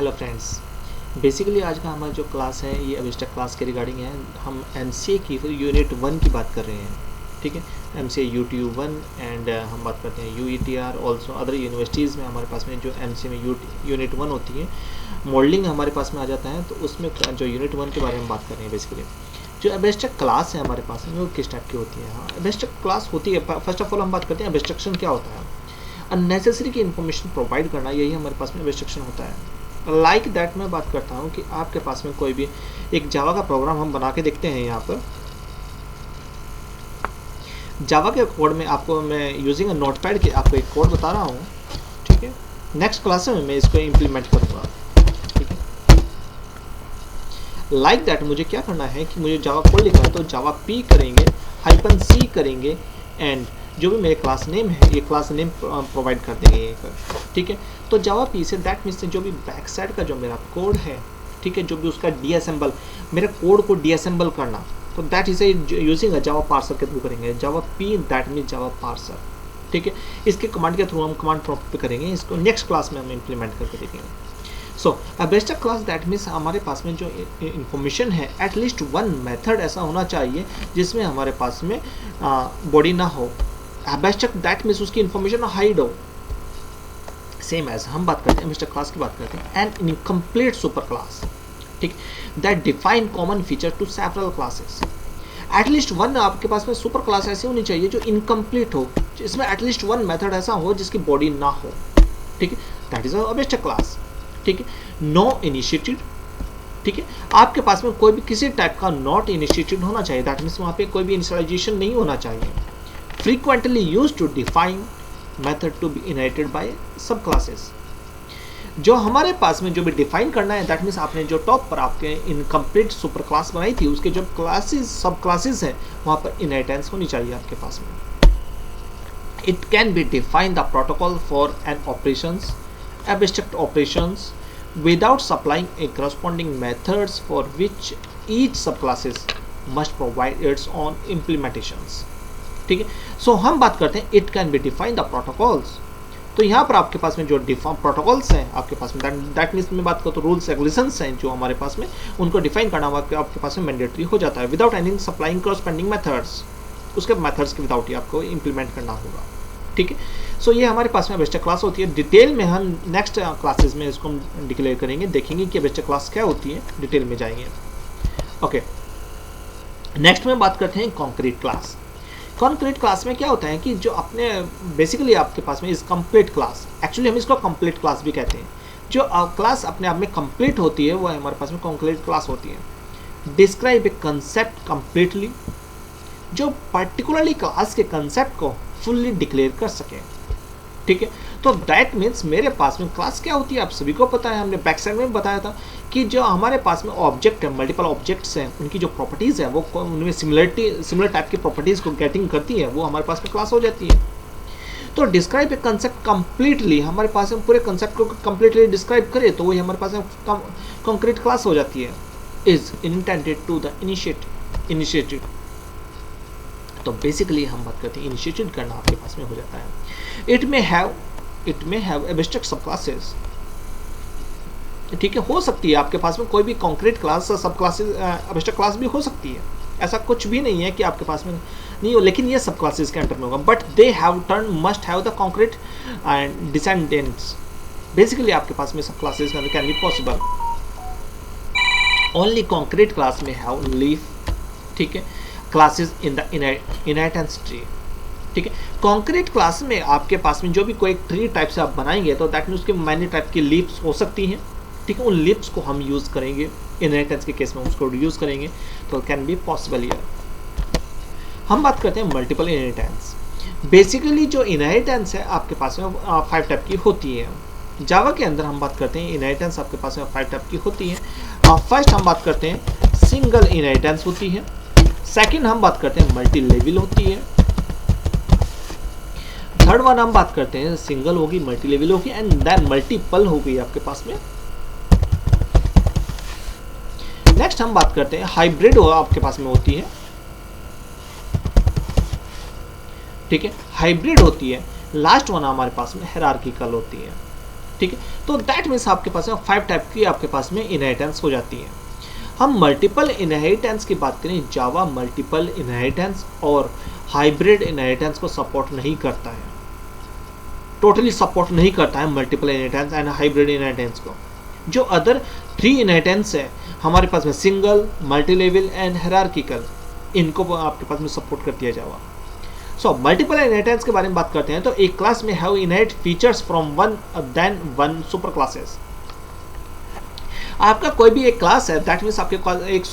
Hello friends, basically आज का हमारा जो क्लास है ये एब्स्ट्रैक्ट क्लास के रिगार्डिंग है। हम एमसीए की यूनिट 1 की बात कर रहे हैं। ठीक है, एमसीए यूटीयू 1 एंड हम बात करते हैं यूईटीआर ऑल्सो अदर यूनिवर्सिटीज़ में हमारे पास में जो एमसीए में यूनिट 1 होती है, मॉडलिंग हमारे पास में आ जाता है। तो उसमें जो यूनिट 1 के बारे में बात कर रहे हैं, बेसिकली जो एब्स्ट्रैक्ट क्लास है हमारे पास में वो किस टाइप की होती है। हाँ, एब्स्ट्रैक्ट क्लास होती है, फर्स्ट ऑफ ऑल हम बात करते हैं एब्स्ट्रैक्शन क्या होता है। अननेसेसरी की इन्फॉर्मेशन प्रोवाइड करना, यही हमारे पास में एब्स्ट्रैक्शन होता है। लाइक दैट मैं बात करता हूँ कि आपके पास में कोई भी एक जावा का प्रोग्राम हम बना के देखते हैं। यहाँ पर जावा के कोड में आपको मैं यूजिंग अ नोटपैड के आपको एक कोड बता रहा हूँ। ठीक है, नेक्स्ट क्लास में मैं इसको इम्प्लीमेंट करूँगा। ठीक है, लाइक दैट मुझे क्या करना है कि मुझे जावा कोड लिखा है तो जावा पी करेंगे, -c करेंगे एंड जो भी मेरे क्लास नेम है ये क्लास नेम प्रोवाइड कर देंगे यहीं पर। ठीक है, तो जावा पी से दैट मीन्स जो भी बैक साइड का जो मेरा कोड है, ठीक है, जो भी उसका डीअसेंबल, मेरे कोड को डीअसेंबल करना, तो that is using a Java parser के थ्रू करेंगे। Java P that means Java parser. ठीक है, इसके कमांड के थ्रू हम कमांड प्रॉम्प्ट पे करेंगे। इसको नेक्स्ट क्लास में हम इम्प्लीमेंट करके देखेंगे। सो एब्स्ट्रैक्ट क्लास दैट मीन्स हमारे पास में जो इन्फॉर्मेशन है एटलीस्ट वन मेथड ऐसा होना चाहिए जिसमें हमारे पास में बॉडी ना हो। एब्स्ट्रैक्ट दैट मीन्स उसकी इन्फॉर्मेशन हाइड हो। सेम एज हम बात करते हैं एब्स्ट्रैक्ट क्लास की बात करते हैं एंड इनकम्प्लीट सुपर क्लास। ठीक, that define common feature to several classes. At least one आपके पास में सुपर क्लास ऐसी होनी चाहिए जो इनकम्प्लीट हो, जिसमें एटलीस्ट वन मेथड ऐसा हो जिसकी बॉडी ना हो। ठीक है, दैट इज एब्स्ट्रैक्ट क्लास। ठीक है, नो इनिशिएटेड। ठीक है, आपके पास में कोई भी किसी टाइप का नॉट इनिशिएटेड होना चाहिए। दैट मीन्स वहाँ पे कोई भी इनिशियलाइजेशन नहीं होना चाहिए। Frequently use to define method to be inherited by subclasses. जो हमारे पास में जो भी डिफाइन करना है दैट मीन्स आपने जो टॉप पर आपके इनकम्प्लीट सुपर क्लास बनाई थी उसके जो क्लासेस सब क्लासेस हैं वहाँ पर इनहेरिटेंस होनी चाहिए आपके पास में। It can be define the protocol for an operations abstract operations without supplying a corresponding methods for which each subclasses must provide its own implementations। ठीक है, सो हम बात करते हैं it can be define the protocols. तो यहाँ पर आपके पास में जो प्रोटोकॉल्स हैं आपके पास में दैट मीन्स में बात करो तो रूल्स रेगुलेशंस हैं जो हमारे पास में उनको डिफाइन करना आपके पास में मैंडेटरी हो जाता है। Without any supplying corresponding methods, उसके मेथड्स के विदाउट ही आपको इंप्लीमेंट करना होगा। ठीक है, सो ये हमारे पास में एब्स्ट्रैक्ट क्लास होती है। डिटेल में हम नेक्स्ट क्लासेस में इसको हम डिक्लेयर करेंगे, देखेंगे कि एब्स्ट्रैक्ट क्लास क्या होती है, डिटेल में जाएंगे। ओके, नेक्स्ट में बात करते हैं कॉन्क्रीट क्लास। कॉन्क्रीट क्लास में क्या होता है कि जो अपने बेसिकली आपके पास में इस कंप्लीट क्लास, एक्चुअली हम इसको कंप्लीट क्लास भी कहते हैं। जो क्लास अपने आप में कंप्लीट होती है वो हमारे पास में कॉन्क्रीट क्लास होती है। डिस्क्राइब ए कंसेप्ट कंप्लीटली, जो पर्टिकुलरली क्लास के कंसेप्ट को फुल्ली डिक्लेयर कर सके। ठीक है, तो दैट मीन्स मेरे पास में क्लास क्या होती है आप सभी को पता है, हमने बैक साइड में बताया था कि जो हमारे पास में ऑब्जेक्ट है, मल्टीपल ऑब्जेक्ट्स हैं, उनकी जो प्रॉपर्टीज़ है वो उनमें सिमिलर टाइप की प्रॉपर्टीज़ को गेटिंग करती है, वो हमारे पास में क्लास हो जाती है। तो डिस्क्राइब ए कंसेप्ट कंप्लीटली, हमारे पास में पूरे कंसेप्ट को कंप्लीटली डिस्क्राइब करे तो वही हमारे पास में कॉन्क्रीट क्लास हो जाती है। Is intended to the initiated. तो बेसिकली हम बात करते हैं इनिशिएटेड करना आपके पास में हो जाता है। इट मे हैव एब्स्ट्रैक्ट सब क्लासेस। ठीक है, हो सकती है आपके पास में कोई भी कॉन्क्रीट क्लास सब क्लासेस एब्स्ट्रैक्ट क्लास भी हो सकती है। ऐसा कुछ भी नहीं है कि आपके पास में नहीं हो, लेकिन ये सब क्लासेस के अंडर में होगा। But they have turn must have the concrete and descendants. Basically आपके पास में सब classes can be possible. Only concrete class में हैव लीफ। ठीक है, classes in the inheritance tree. ठीक है, कॉन्क्रीट क्लास में आपके पास में जो भी कोई ट्री टाइप से आप बनाएंगे तो दैट मीन्स उसके मैनी टाइप की लीव्स हो सकती हैं। ठीक है, उन लीव्स को हम यूज़ करेंगे इनहेरिटेंस के केस में, उसको यूज़ करेंगे तो कैन बी पॉसिबल ईयर। हम बात करते हैं मल्टीपल इनहेरिटेंस। बेसिकली जो इनहेरिटेंस है आपके पास में 5 टाइप की होती है। जावा के अंदर हम बात करते हैं इनहेरिटेंस आपके पास में 5 टाइप की होती है। फर्स्ट हम बात करते हैं सिंगल इनहेरिटेंस होती है। सेकंड हम बात करते हैं मल्टी लेवल होती है। थर्ड वन हम बात करते हैं सिंगल होगी, मल्टी लेवल होगी एंड देन मल्टीपल हो गई आपके पास में। नेक्स्ट हम बात करते हैं हाइब्रिड आपके पास में होती है। ठीक है, हाइब्रिड होती है। लास्ट वन हमारे पास में हायरार्किकल होती है। ठीक है, तो दैट मीन्स आपके पास 5 टाइप की आपके पास में इनहेरिटेंस हो जाती है। हम मल्टीपल इनहेरिटेंस की बात करें, जावा मल्टीपल इनहेरिटेंस और हाइब्रिड इनहेरिटेंस को सपोर्ट नहीं करता है, टोटली सपोर्ट नहीं करता है multiple inheritance and hybrid inheritance को। जो अदर 3 इनहेरिटेंस है हमारे पास में, single, multi level and hierarchical, इनको आपके पास में सपोर्ट करती है जावा। सो मल्टीपल इनहेरिटेंस के बारे में बात करते हैं, तो एक क्लास में have inherit features from one super classes. आपका कोई भी एक क्लास है, दैट मीन्स आपके पास एक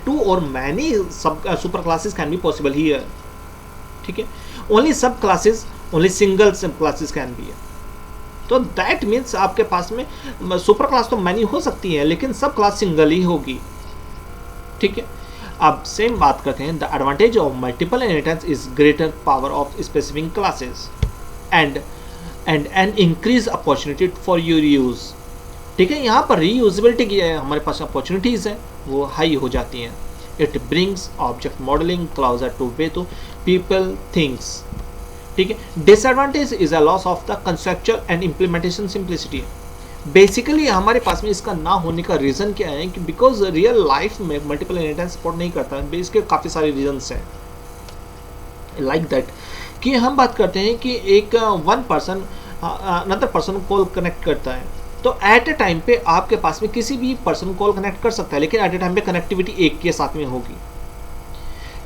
टू और मैनी सब super classes can be possible here, ठीक है। ओनली सब क्लासेस, ओनली सिंगल सब क्लासेस कैन बी है। तो दैट मीन्स आपके पास में सुपर क्लास तो मैनी हो सकती है, लेकिन सब क्लास सिंगल ही होगी, ठीक है। अब सेम बात करते हैं, the advantage of multiple inheritance is greater power of specific classes and an increase opportunity for your use, ठीक है। यहाँ पर रीयूजेबिलिटी की हमारे पास अपॉर्चुनिटीज है वो हाई हो जाती हैं। It brings object modelling closer to way to people things, ठीक है। Disadvantage is a loss of the conceptual and implementation simplicity. Basically हमारे पास में इसका ना होने का रीज़न क्या है कि बिकॉज रियल लाइफ में मल्टीपल इनहेरिटेंस सपोर्ट नहीं करता है। इसके काफ़ी सारे रीजंस हैं, लाइक दैट कि हम बात करते हैं कि एक one person another person call connect करता है, तो एट ए टाइम पे आपके पास में किसी भी पर्सन कॉल कनेक्ट कर सकता है, लेकिन एट ए टाइम पे कनेक्टिविटी एक के साथ में होगी।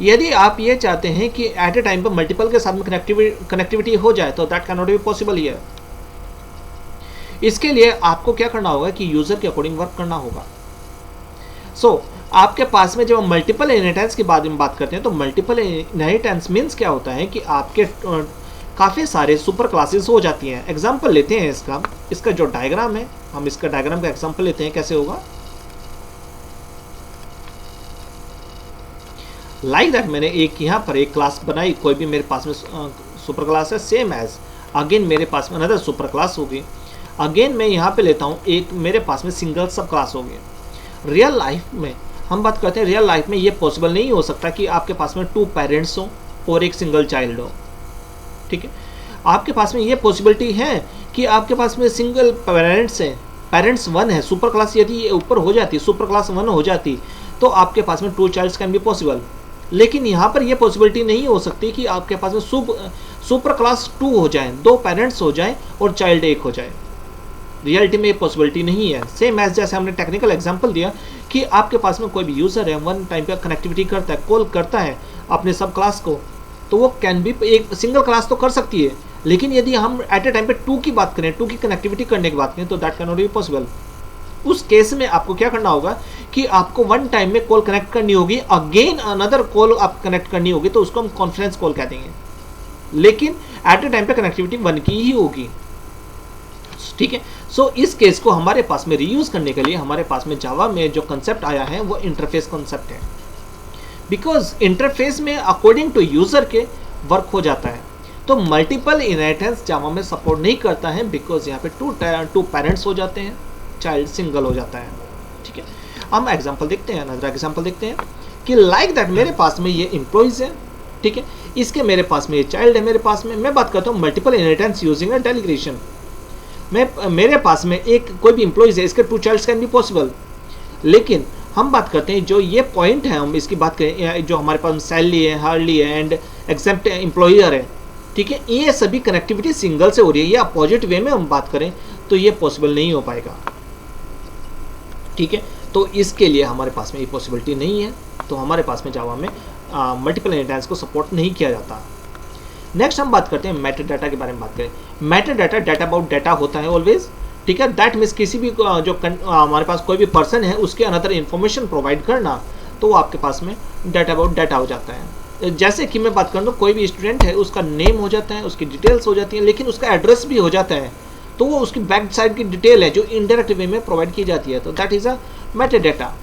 यदि आप ये चाहते हैं कि एट ए टाइम पे मल्टीपल के साथ में कनेक्टिविटी हो जाए, तो that can not be possible here. इसके लिए आपको क्या करना होगा कि यूजर के अकॉर्डिंग वर्क करना होगा। सो आपके पास में जब मल्टीपल इनहेरिटेंस के बारे में बात करते हैं, तो मल्टीपल इनहेरिटेंस मीन्स क्या होता है कि आपके काफ़ी सारे सुपर क्लासेस हो जाती हैं। एग्जाम्पल लेते हैं इसका जो डायग्राम है, हम इसका डायग्राम का एग्जाम्पल लेते हैं, कैसे होगा। लाइक दैट मैंने एक यहाँ पर एक क्लास बनाई, कोई भी मेरे पास में सुपर क्लास है, सेम एज अगेन मेरे पास में अनदर सुपर क्लास होगी। अगेन मैं यहाँ पे लेता हूँ एक मेरे पास में सिंगल सब क्लास होगी। रियल लाइफ में हम बात करते हैं, रियल लाइफ में ये पॉसिबल नहीं हो सकता कि आपके पास में 2 पेरेंट्स हो और एक सिंगल चाइल्ड हो, ठीक है। आपके पास में ये पॉसिबिलिटी है कि आपके पास में सिंगल पेरेंट्स है, पेरेंट्स 1 है, सुपर क्लास यदि ये ऊपर हो जाती, सुपर क्लास 1 हो जाती, तो आपके पास में 2 चाइल्ड्स कैन बी पॉसिबल। लेकिन यहाँ पर यह पॉसिबिलिटी नहीं हो सकती कि आपके पास में सुपर क्लास 2 हो जाए, 2 पेरेंट्स हो जाए और चाइल्ड 1 हो जाए। रियलिटी में ये पॉसिबिलिटी नहीं है। सेम एज जैसे हमने टेक्निकल एग्जांपल दिया कि आपके पास में कोई भी यूज़र है, वन टाइम पे कनेक्टिविटी करता है, कॉल करता है अपने सब क्लास को, तो वो कैन भी एक सिंगल क्लास तो कर सकती है, लेकिन यदि हम एट ए टाइम पे 2 की बात करें, 2 की कनेक्टिविटी करने की बात करें, तो that can not be possible. उस केस में आपको क्या करना होगा कि आपको वन टाइम में कॉल कनेक्ट करनी होगी, अगेन अनदर कॉल आप कनेक्ट करनी होगी, तो उसको हम कॉन्फ्रेंस कॉल कह देंगे, लेकिन एट ए टाइम पे कनेक्टिविटी 1 की ही होगी, ठीक है। सो इस केस को हमारे पास में रीयूज करने के लिए हमारे पास में जावा में जो कंसेप्ट आया है वो इंटरफेस कंसेप्ट है, बिकॉज इंटरफेस में अकॉर्डिंग टू यूजर के वर्क हो जाता है। तो मल्टीपल इनहेरिटेंस जावा में सपोर्ट नहीं करता है, बिकॉज यहाँ पे टू पेरेंट्स हो जाते हैं, चाइल्ड सिंगल हो जाता है, ठीक है। हम एग्जाम्पल देखते हैं, नजर एग्जाम्पल देखते हैं कि लाइक दैट मेरे पास में ये एम्प्लॉइज है, ठीक है, इसके मेरे पास में ये चाइल्ड है, मेरे पास में मैं बात करता हूँ multiple inheritance using a delegation. मेरे पास में एक कोई भी एम्प्लॉइज है, इसके 2 चाइल्ड्स कैन बी पॉसिबल, लेकिन हम बात करते हैं जो ये पॉइंट है, हम इसकी बात करें जो हमारे पास सैलरी है, हार्डली है एंड एग्जेप्ट एम्प्लॉयर है, ठीक है, ये सभी कनेक्टिविटी सिंगल से हो रही है, या अपोजिट वे में हम बात करें तो ये पॉसिबल नहीं हो पाएगा, ठीक है। तो इसके लिए हमारे पास में ये पॉसिबिलिटी नहीं है, तो हमारे पास में जावा में मल्टीपल इनहेरिटेंस को सपोर्ट नहीं किया जाता। नेक्स्ट हम बात करते हैं मेटा डाटा के बारे में बात करें। Meta data data about data होता है ऑलवेज, ठीक है। दैट मीन्स किसी भी जो हमारे पास कोई भी पर्सन है उसके अनदर इन्फॉर्मेशन प्रोवाइड करना, तो वो आपके पास में डाटा अबाउट डाटा हो जाता है। जैसे कि मैं बात करूँ, कोई भी स्टूडेंट है उसका नेम हो जाता है, उसकी डिटेल्स हो जाती हैं, लेकिन उसका एड्रेस भी हो जाता है, तो वो उसकी बैक साइड की डिटेल है जो इनडायरेक्ट वे में प्रोवाइड की जाती है, तो that is a Meta data,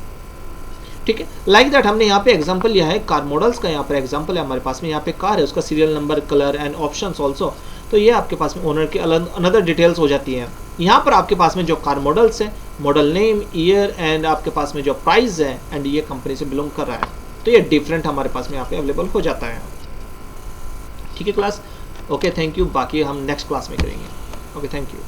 ठीक है। लाइक दैट हमने यहाँ पे एग्जांपल लिया है कार मॉडल्स का, यहाँ पर एग्जांपल है हमारे पास में, यहाँ पे कार है, उसका serial number, colour and options also, तो ये आपके पास में ओनर के अनदर डिटेल्स हो जाती हैं। यहाँ पर आपके पास में जो कार मॉडल्स है, मॉडल नेम, ईयर एंड आपके पास में जो प्राइस है एंड ये कंपनी से बिलोंग कर रहा है, तो ये डिफरेंट हमारे पास में यहाँ पे अवेलेबल हो जाता है, ठीक है क्लास। Okay, thank you. बाकी हम नेक्स्ट क्लास में करेंगे। Okay, thank you.